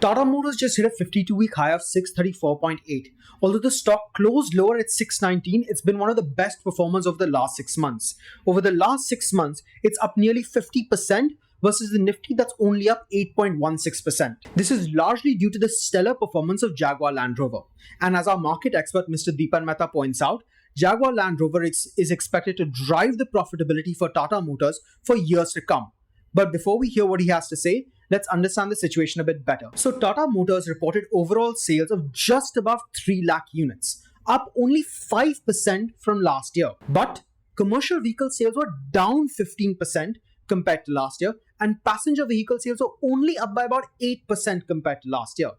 Tata Motors just hit a 52-week high of 634.8. Although the stock closed lower at 619, it's been one of the best performers of the last 6 months. Over the last 6 months, it's up nearly 50% versus the Nifty that's only up 8.16%. This is largely due to the stellar performance of Jaguar Land Rover. And as our market expert Mr. Dipan Mehta points out, Jaguar Land Rover is expected to drive the profitability for Tata Motors for years to come. But before we hear what he has to say, let's understand the situation a bit better. So Tata Motors reported overall sales of just above 3 lakh units, up only 5% from last year. But commercial vehicle sales were down 15% compared to last year, and passenger vehicle sales were only up by about 8% compared to last year.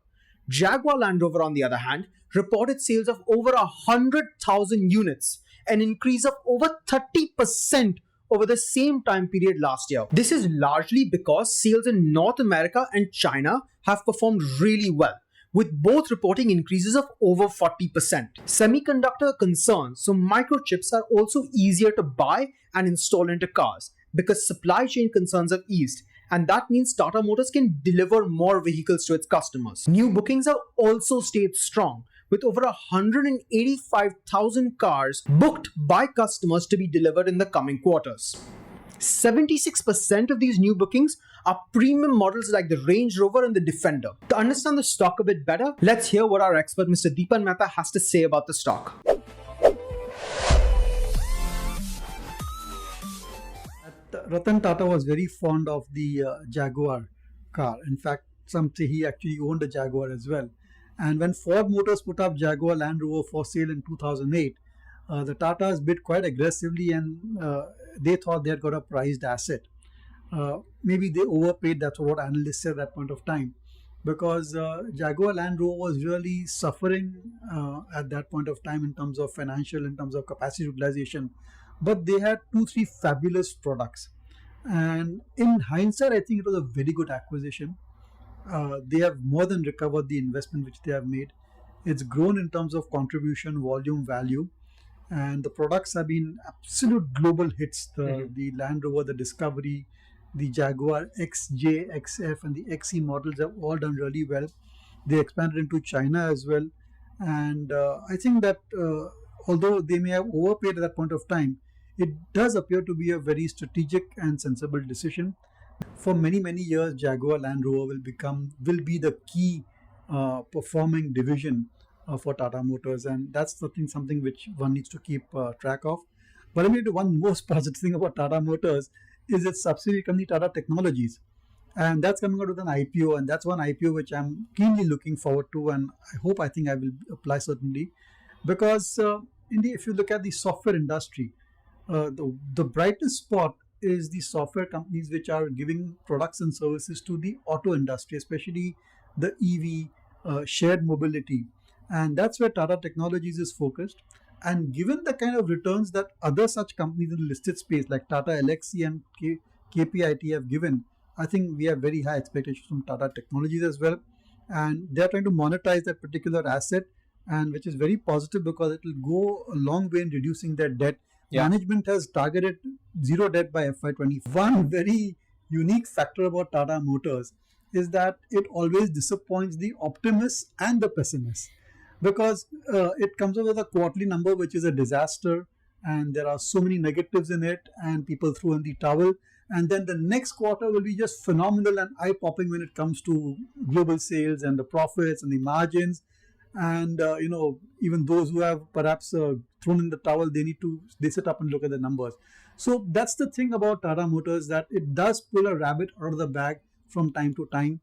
Jaguar Land Rover, on the other hand, reported sales of over 100,000 units, an increase of over 30% over the same time period last year. This is largely because sales in North America and China have performed really well, with both reporting increases of over 40%. Semiconductor concerns, so microchips, are also easier to buy and install into cars because supply chain concerns have eased, and that means Tata Motors can deliver more vehicles to its customers. New bookings have also stayed strong, with over 185,000 cars booked by customers to be delivered in the coming quarters. 76% of these new bookings are premium models like the Range Rover and the Defender. To understand the stock a bit better, let's hear what our expert Mr. Dipan Mehta has to say about the stock. Ratan Tata was very fond of the Jaguar car. In fact, some say he actually owned a Jaguar as well. And when Ford Motors put up Jaguar Land Rover for sale in 2008, the Tatas bid quite aggressively, and they thought they had got a prized asset. Maybe they overpaid, that's what analysts said at that point of time, because Jaguar Land Rover was really suffering at that point of time in terms of financial, in terms of capacity utilization. But they had 2-3 fabulous products. And in hindsight, I think it was a very good acquisition. They have more than recovered the investment which they have made. It's grown in terms of contribution, volume, value, and the products have been absolute global hits. The Land Rover, the Discovery, the Jaguar XJ, XF, and the XE models have all done really well. They expanded into China as well, and I think that although they may have overpaid at that point of time, it does appear to be a very strategic and sensible decision. For many years, Jaguar Land Rover will be the key performing division for Tata Motors, and that's something which one needs to keep track of. But let me do one most positive thing about Tata Motors is its subsidiary company Tata Technologies, and that's coming out with an IPO, and that's one IPO which I'm keenly looking forward to, and I think I will apply certainly, because if you look at the software industry, the brightest spot is the software companies which are giving products and services to the auto industry, especially the EV, shared mobility. And that's where Tata Technologies is focused. And given the kind of returns that other such companies in the listed space like Tata Elxsi and KPIT have given, I think we have very high expectations from Tata Technologies as well. And they're trying to monetize that particular asset, and which is very positive because it will go a long way in reducing their debt. Yeah. Management has targeted zero debt by FY20. One very unique factor about Tata Motors is that it always disappoints the optimists and the pessimists, because it comes up with a quarterly number which is a disaster, and there are so many negatives in it, and people throw in the towel, and then the next quarter will be just phenomenal and eye-popping when it comes to global sales and the profits and the margins. And even those who have perhaps thrown in the towel, they sit up and look at the numbers. So that's the thing about Tata Motors, that it does pull a rabbit out of the bag from time to time.